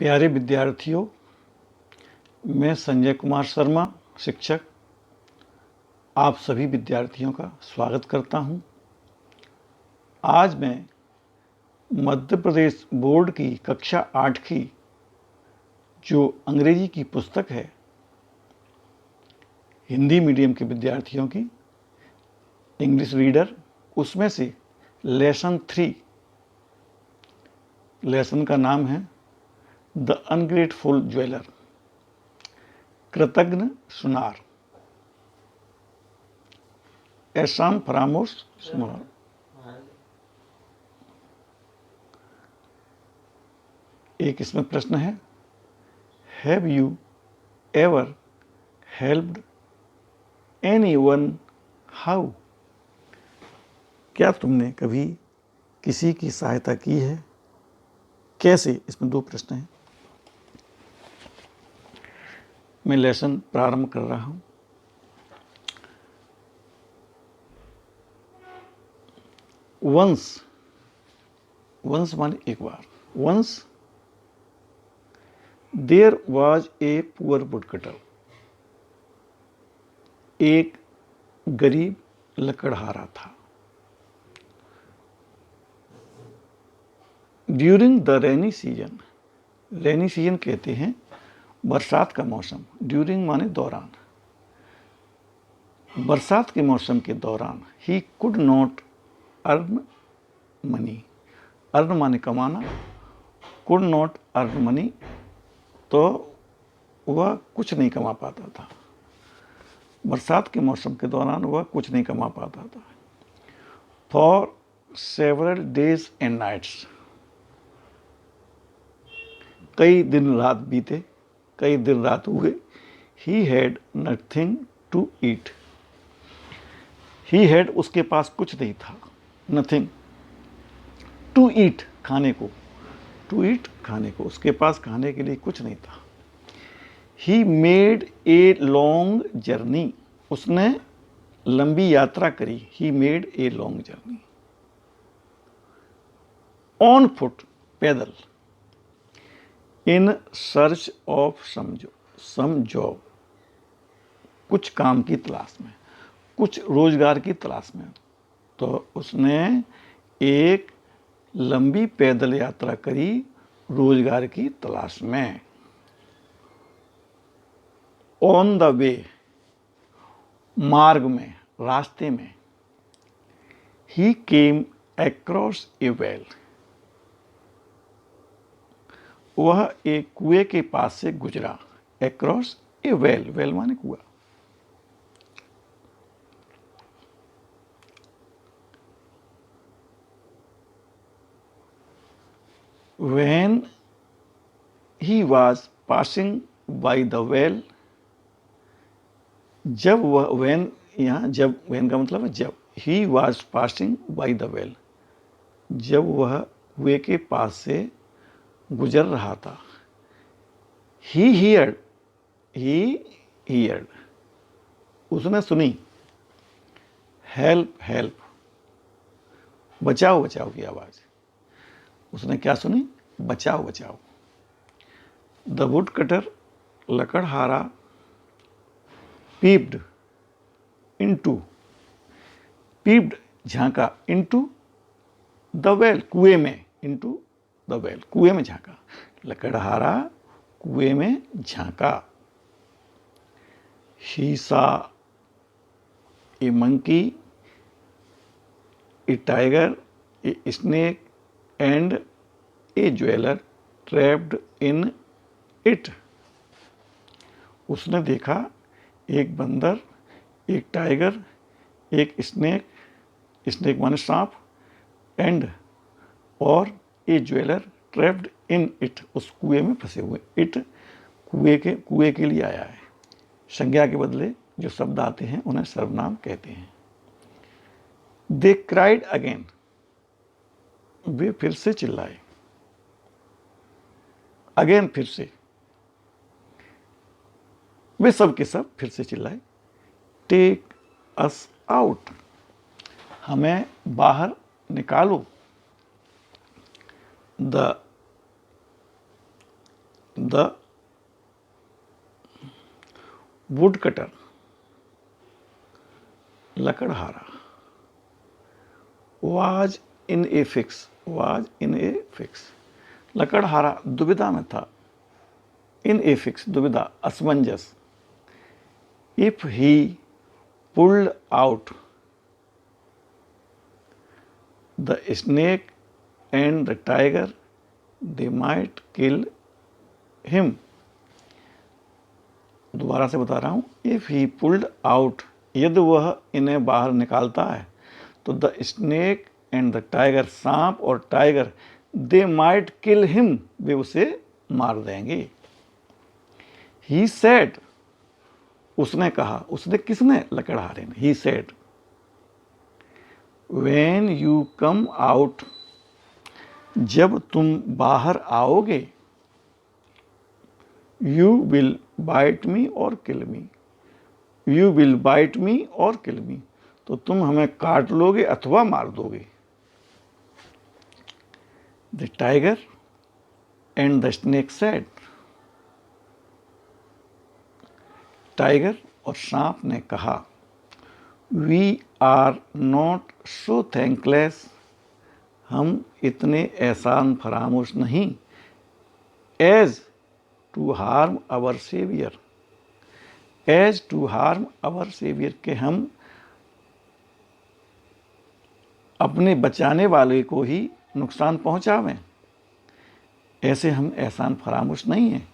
प्यारे विद्यार्थियों, मैं संजय कुमार शर्मा, शिक्षक, आप सभी विद्यार्थियों का स्वागत करता हूं। आज मैं मध्य प्रदेश बोर्ड की कक्षा 8 की जो अंग्रेजी की पुस्तक है, हिंदी मीडियम के विद्यार्थियों की इंग्लिश रीडर, उसमें से लेसन 3, लेसन का नाम है द अनग्रेटफुल ज्वेलर, कृतघ्न सुनार। एसाम फरामोश सुनार। एक इसमें प्रश्न है, have you ever helped anyone how? क्या तुमने कभी किसी की सहायता की है? कैसे? इसमें 2 प्रश्न हैं। मैं लेसन प्रारंभ कर रहा हूं। वंस माने एक बार। Once there was a poor woodcutter, एक गरीब लकड़हारा था। During the rainy season, rainy season कहते हैं बरसात का मौसम। ड्यूरिंग माने दौरान, बरसात के मौसम के दौरान he could not earn money. Earn माने कमाना, कुड नॉट अर्न मनी तो वह कुछ नहीं कमा पाता था। बरसात के मौसम के दौरान वह कुछ नहीं कमा पाता था। For several days and nights, कई दिन रात बीते, कई दिन रात हुए। He had nothing to eat, he had उसके पास कुछ नहीं था। नथिंग टू ईट खाने को, टू ईट खाने को, उसके पास खाने के लिए कुछ नहीं था। He made a long journey, उसने लंबी यात्रा करी। He made a long journey. On foot, पैदल। In search of some job, कुछ काम की तलाश में, कुछ रोजगार की तलाश में। तो उसने एक लंबी पैदल यात्रा करी रोजगार की तलाश में। ऑन द वे, मार्ग में, रास्ते में। ही केम अक्रॉस ए वेल, वह एक कुएं के पास से गुजरा। अक्रॉस ए वेल, वेल माने कुआं। When he was passing by the well, जब वह, when यहाँ जब, when का मतलब है जब। he was passing by the well, जब वह कुएं के पास से गुजर रहा था। he heard, उसने सुनी। help, बचाओ बचाओ की आवाज। उसने क्या सुनी? बचाओ बचाओ। द वुड कटर, लकड़हारा, पीप्ड इनटू, पीप्ड झांका, इनटू द वेल, कुएं में, इनटू द वेल, कुएं में झांका। लकड़हारा कुएं में झांका। He saw a monkey, a tiger, a snake and a jeweller trapped in it. उसने देखा एक बंदर, एक टाइगर, एक स्नेक, स्नेक माने सांप, एंड और ए ज्वेलर ट्रैप्ड इन इट, उस कुएं में फंसे हुए। इट कुएं के लिए आया है। संज्ञा के बदले जो शब्द आते हैं उन्हें सर्वनाम कहते हैं। दे क्राइड अगेन, वे फिर से चिल्लाए। अगेन फिर से, वे सब के सब फिर से चिल्लाए। टेक अस आउट, हमें बाहर निकालो। द द वुड कटर, लकड़हारा, was in a fix, लकड़हारा दुविधा में था, in a fix दुविधा, असमंजस, if he pulled out the snake and the tiger, they might kill him. दोबारा से बता रहा हूं, if he pulled out, यदि वह इन्हें बाहर निकालता है, तो the snake and the tiger, सांप और tiger, they might kill him, वे उसे मार देंगे. ही सेड, उसने कहा, उसने किसने? लकड़हारे ने. He said, when you come out, जब तुम बाहर आओगे, यू विल बाइट मी और किल मी, यू विल बाइट मी और किल मी, तो तुम हमें काट लोगे अथवा मार दोगे. The tiger and the snake said, tiger और सांप ने कहा, we are not so thankless, हम इतने एहसान फरामोश नहीं, as to harm our saviour, as to harm our saviour, के हम अपने बचाने वाले को ही नुकसान पहुंचावें, ऐसे हम एहसान फरामोश नहीं हैं.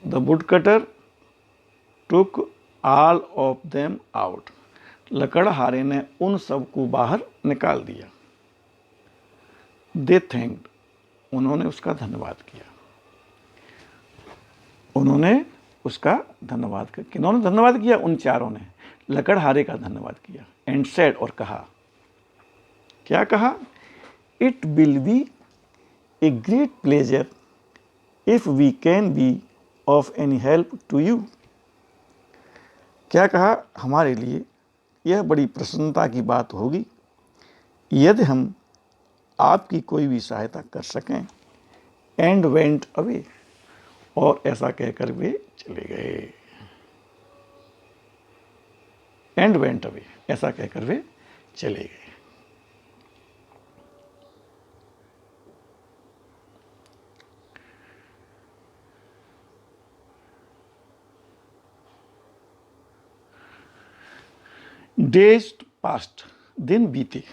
The woodcutter took all of them out, लकड़हारे ने उन सब को बाहर निकाल दिया. दे थैंक्ड, उन्होंने उसका धन्यवाद किया, उन्होंने उसका धन्यवाद किया. किन्होंने धन्यवाद किया? उन चारों ने लकड़हारे का धन्यवाद किया. एंड सेड, और कहा, क्या कहा? It will be a great pleasure if we can be of any help to you. क्या कहा? हमारे लिए यह बड़ी प्रसन्नता की बात होगी यदि हम आपकी कोई भी सहायता कर सकें. एंड वेंट अवे, और ऐसा कहकर वे चले गए. एंड वेंट अवे, ऐसा कहकर वे चले गए. डेज पास्ट, दिन बीते.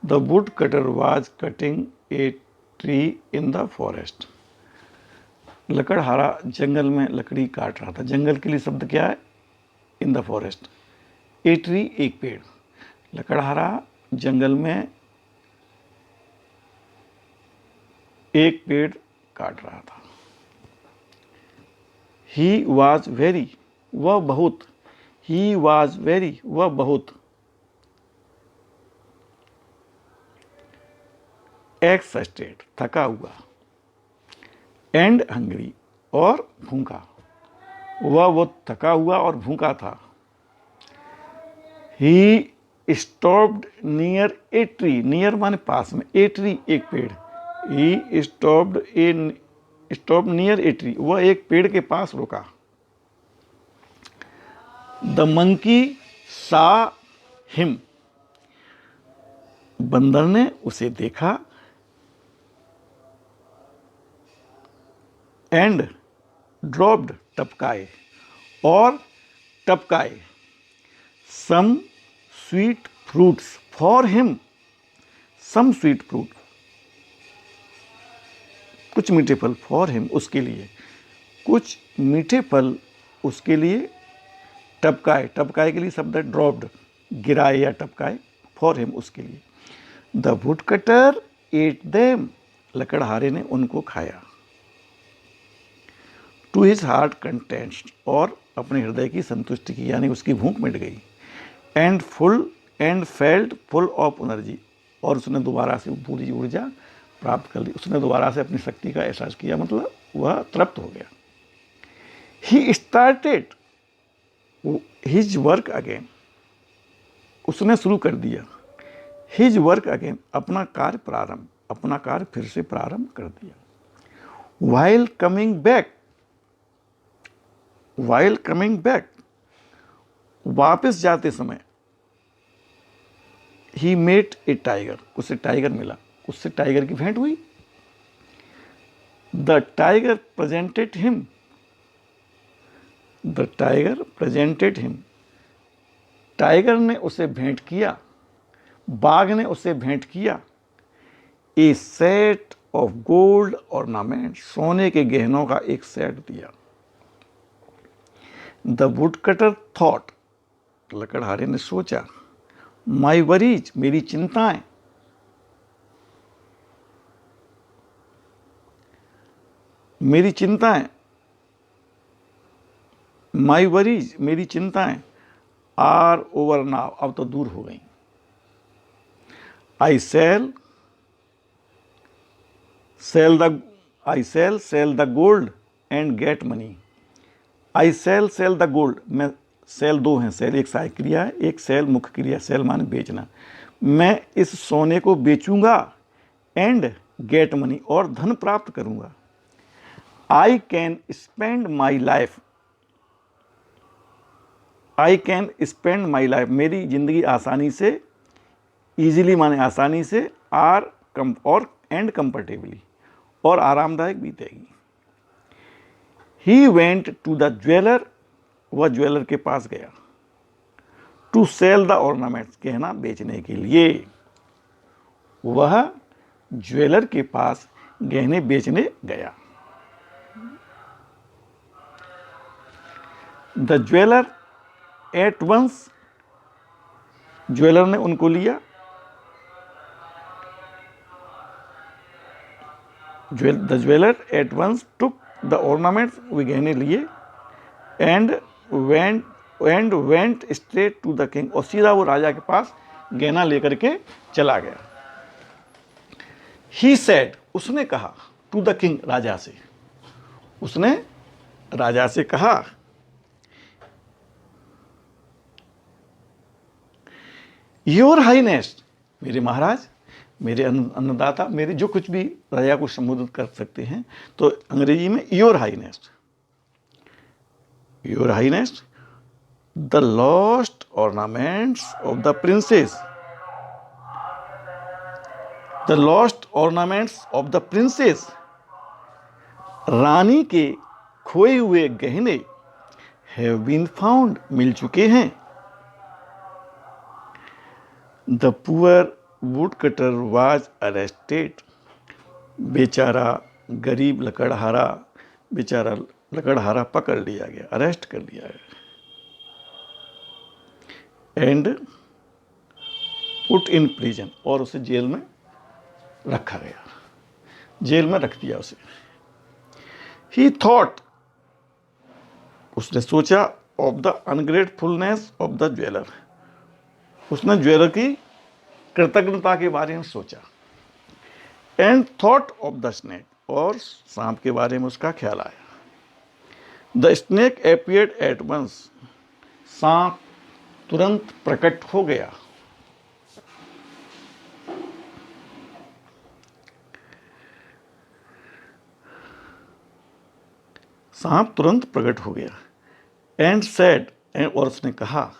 The woodcutter was cutting a tree in the forest, लकड़हारा जंगल में लकड़ी काट रहा था. जंगल के लिए शब्द क्या है? इन द फॉरेस्ट. ए ट्री, एक पेड़. लकड़हारा जंगल में एक पेड़ काट रहा था. ही वॉज वेरी, वह बहुत. ही वॉज वेरी, वह बहुत. एक्सस्टेड, थका हुआ. एंड हंग्री, और भूखा. वह वो थका हुआ और भूखा था. He stopped near a tree, near माने पास में, ए ट्री, एक पेड़. He stopped near a tree, वह एक पेड़ के पास रुका. द मंकी सा हिम, बंदर ने उसे देखा. एंड ड्रॉप्ड, टपकाए, और टपकाए. Some sweet fruits for him, some sweet fruit, कुछ मीठे फल. फॉर हिम, उसके लिए. कुछ मीठे फल उसके लिए. टपकाए, टपकाए के लिए शब्द है ड्रॉप्ड, गिराए या टपकाए. फॉर हिम, उसके लिए. The woodcutter ate them, लकड़हारे ने उनको खाया. टू हिज हार्ट कंटेंट, और अपने हृदय की संतुष्टि की, यानी उसकी भूख मिट गई. And felt full of energy, और उसने दोबारा से पूरी ऊर्जा प्राप्त कर ली. उसने दोबारा से अपनी शक्ति का एहसास किया, मतलब वह तृप्त हो गया. He started his work again, उसने शुरू कर दिया. हिज वर्क अगेन, अपना कार्य प्रारंभ. अपना कार्य फिर से प्रारंभ कर दिया। वाइल कमिंग बैक, वापस जाते समय, ही मेट ए टाइगर, उससे टाइगर मिला, उससे टाइगर की भेंट हुई। The tiger presented him, tiger ने उसे भेंट किया, बाघ ने उसे भेंट किया, ए सेट ऑफ गोल्ड ऑर्नामेंट, सोने के गहनों का एक सेट दिया। द वुड कटर थॉट, लकड़हारे ने सोचा, माई वरीज, मेरी चिंताएं, माई वरीज, मेरी चिंताएं, आर ओवर नाउ, अब तो दूर हो गई। I shall sell the gold and get money. I sell the gold, मैं, सेल दो हैं, सेल एक सहायक क्रिया है, एक सेल मुख्य क्रिया, सेल माने बेचना। मैं इस सोने को बेचूंगा एंड गेट मनी, और धन प्राप्त करूंगा। I can spend my life, मेरी जिंदगी आसानी से, इजीली माने आसानी से, आर कम और एंड कंफर्टेबली, और आरामदायक बीतेगी। He went to the jeweller, वह ज्वेलर के पास गया, टू सेल द ऑर्नामेंट्स, गहना बेचने के लिए। वह ज्वेलर के पास गहने बेचने गया। The jeweller at once, jeweller ने उनको लिया, the jeweller at once took the ornaments, वे गहने लिए, and went straight to the king, और सीधा वो राजा के पास गहना लेकर के चला गया। ही सेड, उसने कहा, टू द किंग, राजा से, उसने राजा से कहा, योर हाईनेस, मेरे महाराज, मेरे अन्नदाता, मेरे जो कुछ भी राजा को संबोधित कर सकते हैं, तो अंग्रेजी में your highness, the lost ornaments of the princess, रानी के खोए हुए गहने, हैव बीन फाउंड, मिल चुके हैं। The poor would cutter was arrested, बेचारा गरीब लकड़हारा पकड़ लिया गया, अरेस्ट कर लिया गया। एंड पुट इन प्रिजन, और उसे जेल में रखा गया, जेल में रख दिया उसे। ही थॉट, उसने सोचा, of the ungratefulness of the jeweller, उसने ज्वेलर की कृतज्ञता के बारे में सोचा। And thought of the snake, और सांप के बारे में उसका ख्याल आया। The snake appeared at once, सांप तुरंत प्रकट हो गया। सांप तुरंत प्रकट हो गया। एंड सेड, और उसने कहा,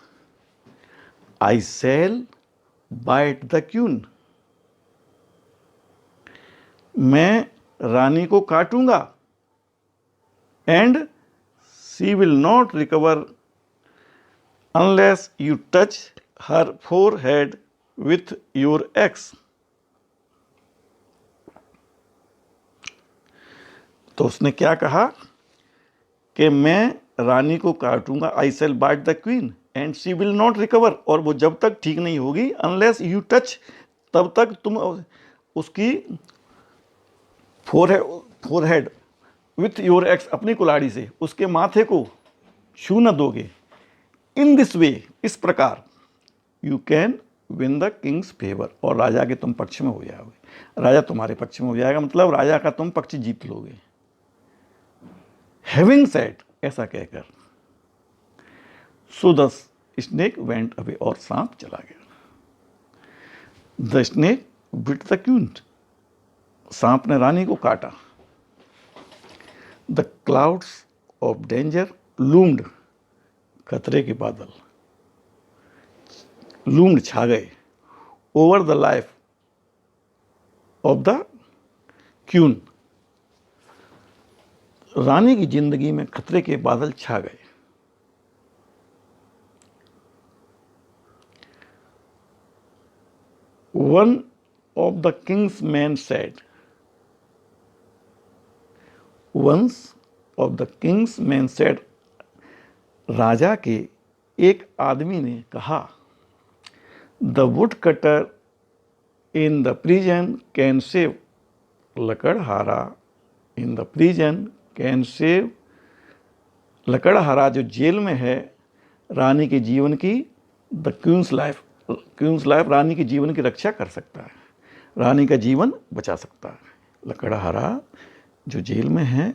I shall bite the queen, मैं रानी को काटूंगा, and she will not recover unless you touch her forehead with your axe. तो उसने क्या कहा कि मैं रानी को काटूंगा, I shall bite the queen and she will not recover, और वो जब तक ठीक नहीं होगी, अनलेस यू टच, तब तक तुम उसकी फोरहेड विथ योर एक्स, अपनी कुल्हाड़ी से उसके माथे को छू न दोगे। इन दिस वे, इस प्रकार, you can win the Kings favour, और राजा के तुम पक्ष में हो जाओगे, राजा तुम्हारे पक्ष में हो जाएगा, मतलब राजा का तुम पक्ष जीत लोगे। हैविंग सेड, ऐसा कहकर, so the snake went away, और सांप चला गया। The snake bit the queen, सांप ने रानी को काटा। The clouds of danger loomed, खतरे के बादल लूम्ड, छा गए। Over the life of the queen, रानी की जिंदगी में खतरे के बादल छा गए। One of the king's man said, once of the king's man said, राजा के एक आदमी ने कहा, the would cutter in the prison can save, लकड़हारा in the prison can save, लकड़हारा जो जेल में है रानी के जीवन की, the queen's life, queen's life रानी के जीवन की रक्षा कर सकता है, रानी का जीवन बचा सकता है। लकड़हारा जो जेल में है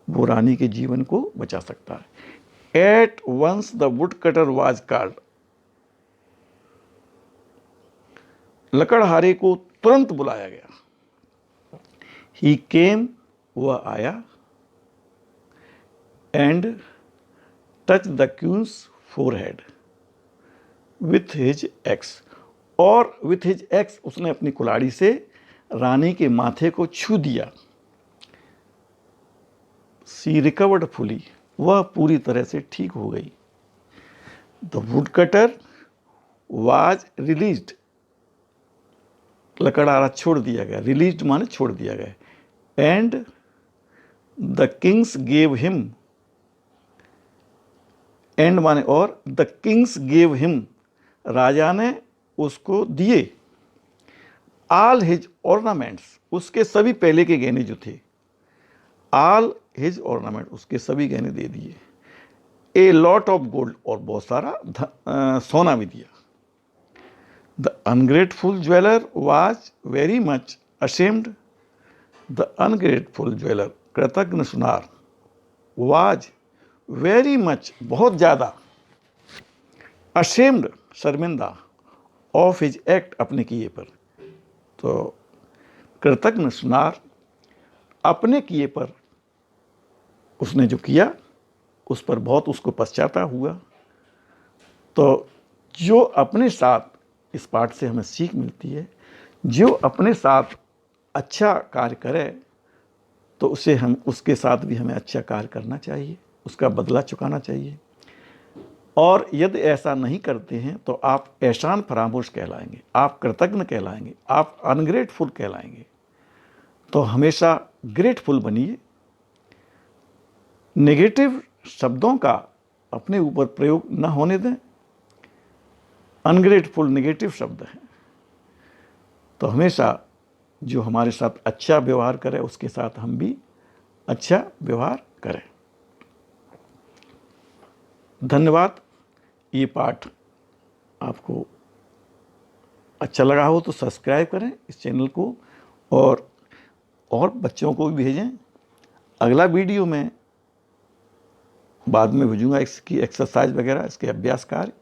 वो रानी के जीवन को बचा सकता है। At once the woodcutter was called, लकड़हारे को तुरंत बुलाया गया। ही केम, वह आया, and touch the queen's forehead with his axe, और विथ हिज एक्स उसने अपनी कुल्हाड़ी से रानी के माथे को छू दिया। सी रिकवर्ड फुली, वह पूरी तरह से ठीक हो गई। The woodcutter was released, लकड़हारा छोड़ दिया गया, रिलीज्ड माने छोड़ दिया गया। And the kings gave him, and माने और, द किंग्स गेव हिम, राजा ने उसको दिए, ऑल हिज ऑर्नामेंट्स, उसके सभी पहले के गहने जो थे, ऑल हिज ऑर्नामेंट, उसके सभी गहने दे दिए। ए लॉट ऑफ गोल्ड, और बहुत सारा सोना भी दिया। The ungrateful jeweller was very much ashamed, the ungrateful jeweller, कृतज्ञ सुनार, वाज वेरी मच, बहुत ज़्यादा, अशेम्ड, शर्मिंदा, ऑफ हिज एक्ट, अपने किए पर। तो कृतज्ञ सुनार, अपने किए पर, उसने जो किया उस पर बहुत उसको पश्चाताप हुआ। तो जो अपने साथ, इस पाठ से हमें सीख मिलती है, जो अपने साथ अच्छा कार्य करे तो उसे हम, उसके साथ भी हमें अच्छा कार्य करना चाहिए, उसका बदला चुकाना चाहिए। और यदि ऐसा नहीं करते हैं तो आप एहसान फरामोश कहलाएंगे, आप कृतज्ञ कहलाएंगे, आप अनग्रेटफुल कहलाएंगे। तो हमेशा ग्रेटफुल बनिए। नेगेटिव शब्दों का अपने ऊपर प्रयोग न होने दें। अनग्रेटफुल नेगेटिव शब्द है। तो हमेशा जो हमारे साथ अच्छा व्यवहार करे उसके साथ हम भी अच्छा व्यवहार करें। धन्यवाद। ये पाठ आपको अच्छा लगा हो तो सब्सक्राइब करें इस चैनल को, और बच्चों को भी भेजें। अगला वीडियो में बाद में भेजूंगा इसकी एक्सरसाइज वगैरह, इसके अभ्यास कार्य।